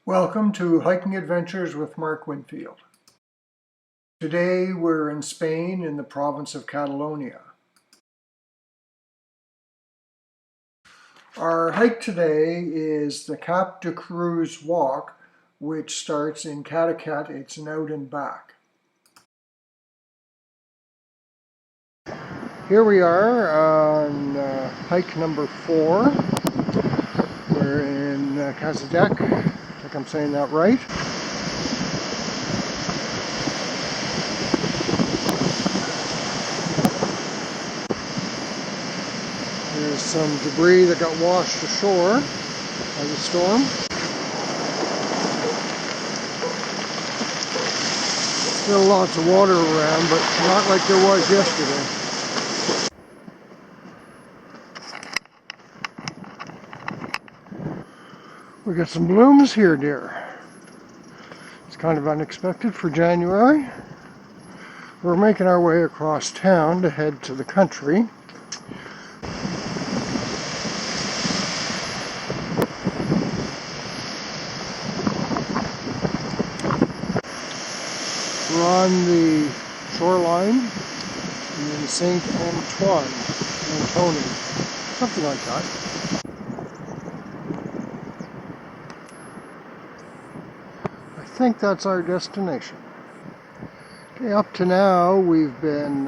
Welcome to Hiking Adventures with Mark Winfield. Today we're in Spain in the province of Catalonia. Our hike today is the Cap de Creus walk, which starts in Katakana. It's an out and back. Here we are on hike number 4. We're in Cadaques. I think I'm saying that right. There's some debris that got washed ashore by the storm. Still lots of water around, but not like there was yesterday. We got some blooms here, dear. It's kind of unexpected for January. We're making our way across town to head to the country. We're on the shoreline in St. Antoine, something like that. I think that's our destination. Okay, up to now we've been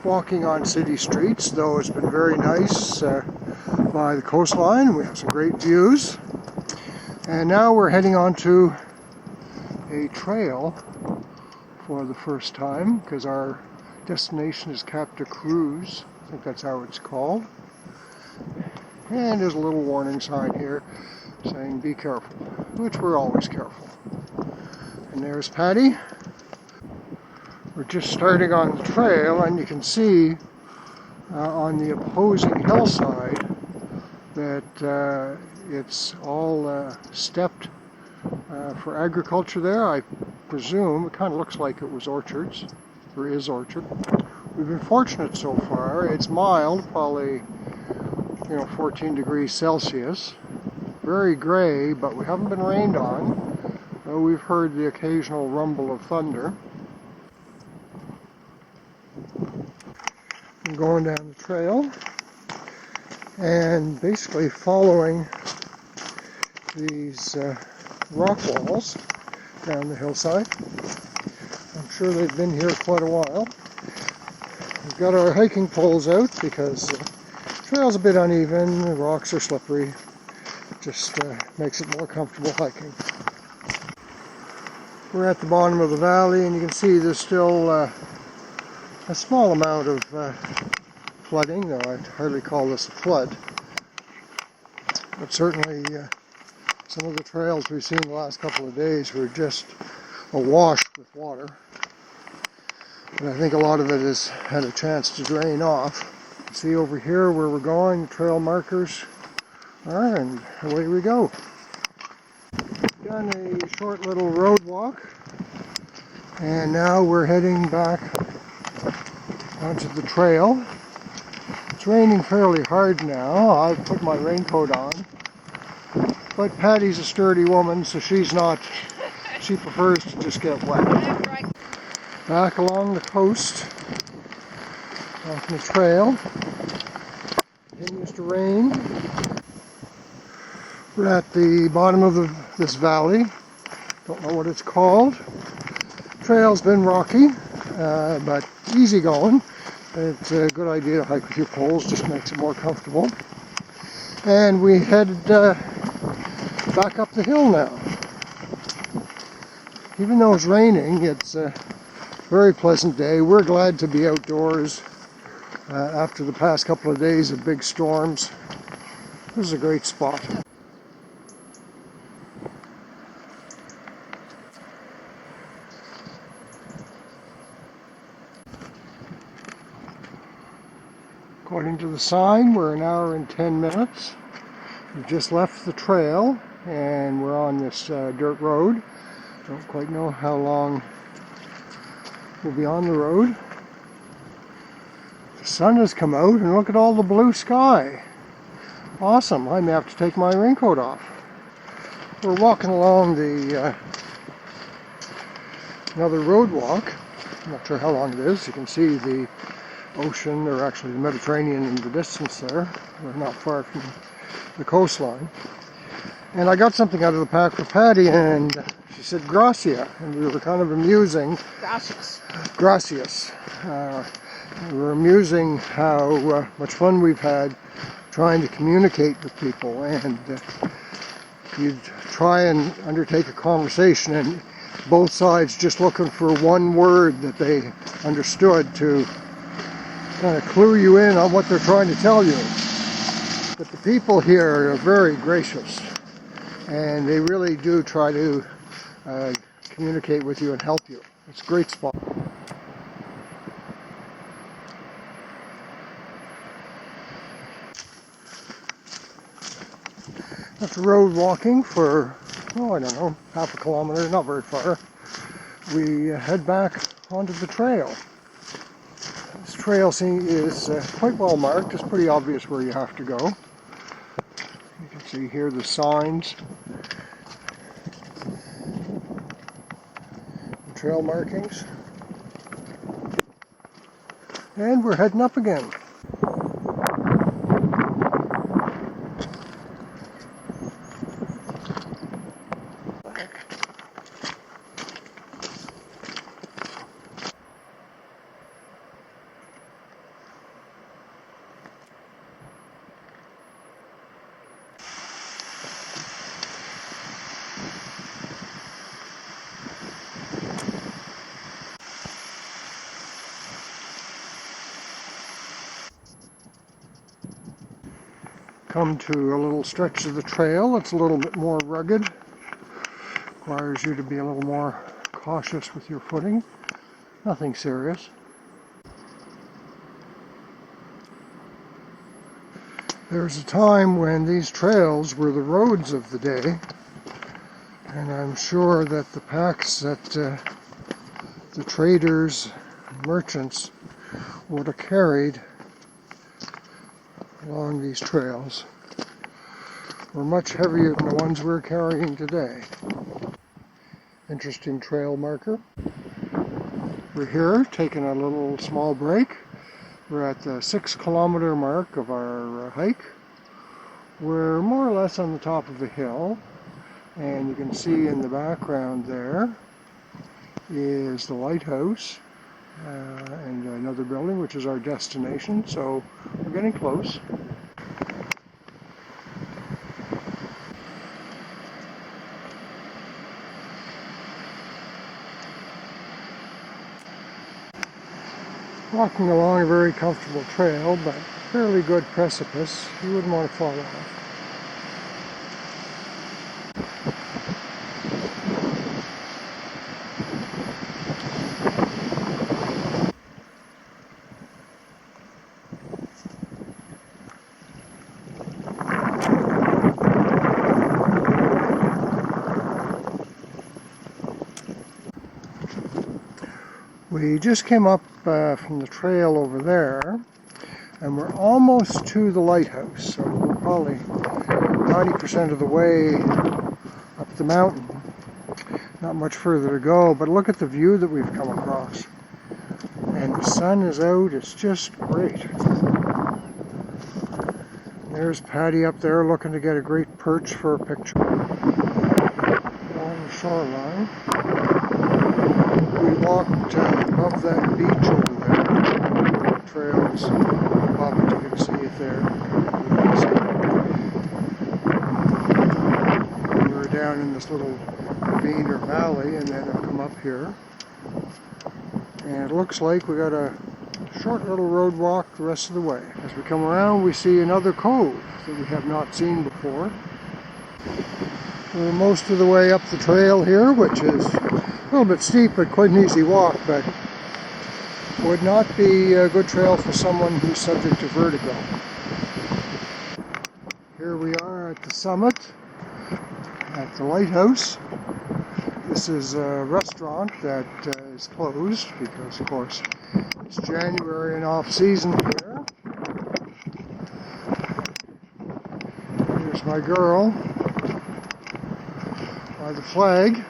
walking on city streets, though it's been very nice by the coastline. We have some great views. And now we're heading on to a trail for the first time, because our destination is Cap de Creus. I think that's how it's called. And there's a little warning sign here saying be careful, which we're always careful. And there's Patty. We're just starting on the trail, and you can see on the opposing hillside that it's all stepped for agriculture there. I presume it kind of looks like it was orchards, or is orchard. We've been fortunate so far. It's mild, probably 14 degrees Celsius. Very gray, but we haven't been rained on. We've heard the occasional rumble of thunder. I'm going down the trail and basically following these rock walls down the hillside. I'm sure they've been here quite a while. We've got our hiking poles out because the trail's a bit uneven, the rocks are slippery. Just makes it more comfortable hiking. We're at the bottom of the valley, and you can see there's still a small amount of flooding, though I'd hardly call this a flood. But certainly some of the trails we've seen the last couple of days were just awash with water. And I think a lot of it has had a chance to drain off. See over here where we're going, the trail markers are, and away we go. Done a short little road walk, and now we're heading back onto the trail. It's raining fairly hard now. I've put my raincoat on, but Patty's a sturdy woman, so she prefers to just get wet. Back along the coast, off the trail. Continues to rain. We're at the bottom of this valley. Don't know what it's called. Trail's been rocky, but easy going. It's a good idea to hike with your poles, just makes it more comfortable. And we headed back up the hill now. Even though it's raining, it's a very pleasant day. We're glad to be outdoors after the past couple of days of big storms. This is a great spot. According to the sign, we're 1 hour and 10 minutes. We've just left the trail and we're on this dirt road. Don't quite know how long we'll be on the road. The sun has come out, and look at all the blue sky. Awesome. I may have to take my raincoat off. We're walking along the another road walk. I'm not sure how long it is. You can see the ocean, or actually the Mediterranean in the distance there. We're not far from the coastline. And I got something out of the pack for Patty, and she said gracia, and we were kind of amusing. Gracias. Gracias. We were amusing how much fun we've had trying to communicate with people, and you'd try and undertake a conversation and both sides just looking for one word that they understood to kind of clue you in on what they're trying to tell you. But the people here are very gracious, and they really do try to communicate with you and help you. It's a great spot. After road walking for, oh, I don't know, half a kilometer, not very far, we head back onto the trail. This trail is quite well marked. It's pretty obvious where you have to go. You can see here the signs, the trail markings, and we're heading up again. Come to a little stretch of the trail. It's a little bit more rugged. Requires you to be a little more cautious with your footing. Nothing serious. There's a time when these trails were the roads of the day, and I'm sure that the packs that the traders, merchants would have carried along these trails were much heavier than the ones we're carrying today. Interesting trail marker. We're here taking a little small break. We're at the 6-kilometer mark of our hike. We're more or less on the top of a hill, and you can see in the background there is the Lighthouse and another building, which is our destination, so we're getting close. Walking along a very comfortable trail, but fairly good precipice. You wouldn't want to fall off. We just came up from the trail over there, and we're almost to the lighthouse, so we're probably 90% of the way up the mountain. Not much further to go, but look at the view that we've come across. And the sun is out, it's just great. There's Patty up there looking to get a great perch for a picture. Along the shoreline. We walked above that beach over there. The trails above it, you can see it there. We were down in this little ravine or valley, and then I've come up here. And it looks like we got a short little road walk the rest of the way. As we come around, we see another cove that we have not seen before. We're most of the way up the trail here, which is a little bit steep, but quite an easy walk, but would not be a good trail for someone who's subject to vertigo. Here we are at the summit, at the Lighthouse. This is a restaurant that is closed because, of course, it's January and off-season here. Here's my girl. by the flag.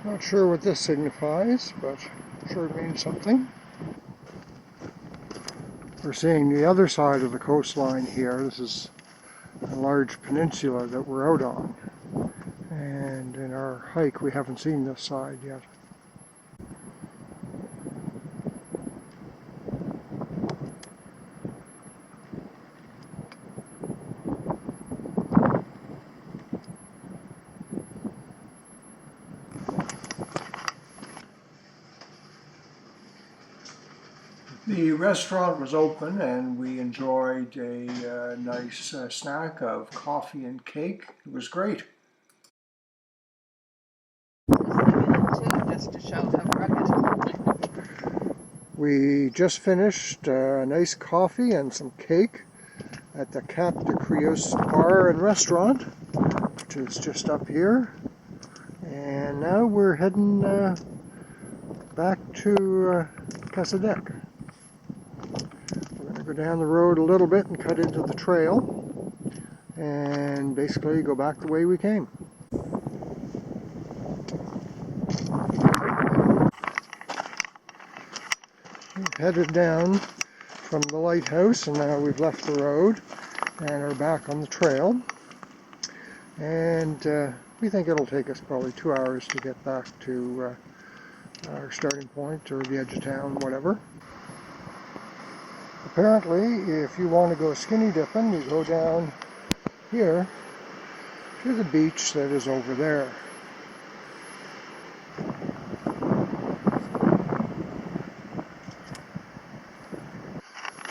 Not sure what this signifies, but I'm sure it means something. We're seeing the other side of the coastline here. This is a large peninsula that we're out on. And in our hike, we haven't seen this side yet. The restaurant was open and we enjoyed a nice snack of coffee and cake. It was great. Just to show how rugged. We just finished a nice coffee and some cake at the Cap de Creus bar and restaurant, which is just up here. And now we're heading back to Cadaques. We're going to go down the road a little bit and cut into the trail and basically go back the way we came. We've headed down from the lighthouse and now we've left the road and are back on the trail. And we think it'll take us probably 2 hours to get back to our starting point or the edge of town, whatever. Apparently, if you want to go skinny dipping, you go down here to the beach that is over there.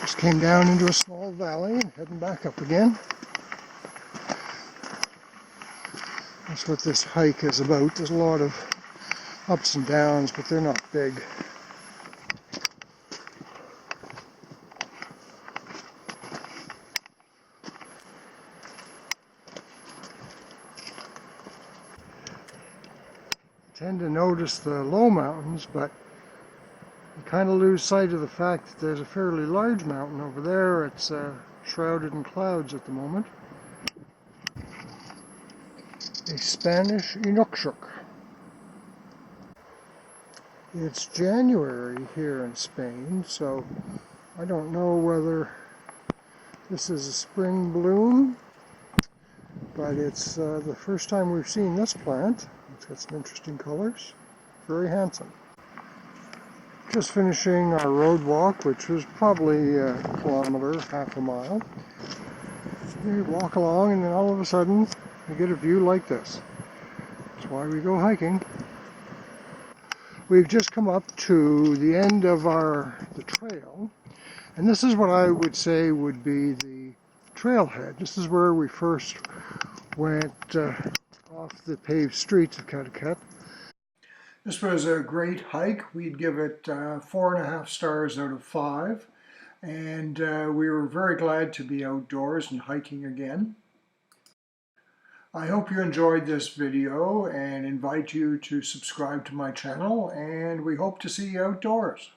Just came down into a small valley and heading back up again. That's what this hike is about. There's a lot of ups and downs, but they're not big. I tend to notice the low mountains, but you kind of lose sight of the fact that there's a fairly large mountain over there. It's shrouded in clouds at the moment. A Spanish inukshuk. It's January here in Spain, so I don't know whether this is a spring bloom, but it's the first time we've seen this plant. It's got some interesting colors. Very handsome. Just finishing our road walk, which was probably a kilometer, half a mile. We walk along and then all of a sudden we get a view like this. That's why we go hiking. We've just come up to the end of the trail, and this is what I would say would be the trailhead. This is where we first went off the paved streets of Cadaques. This was a great hike. We'd give it 4.5 stars out of 5, and we were very glad to be outdoors and hiking again. I hope you enjoyed this video and invite you to subscribe to my channel, and we hope to see you outdoors.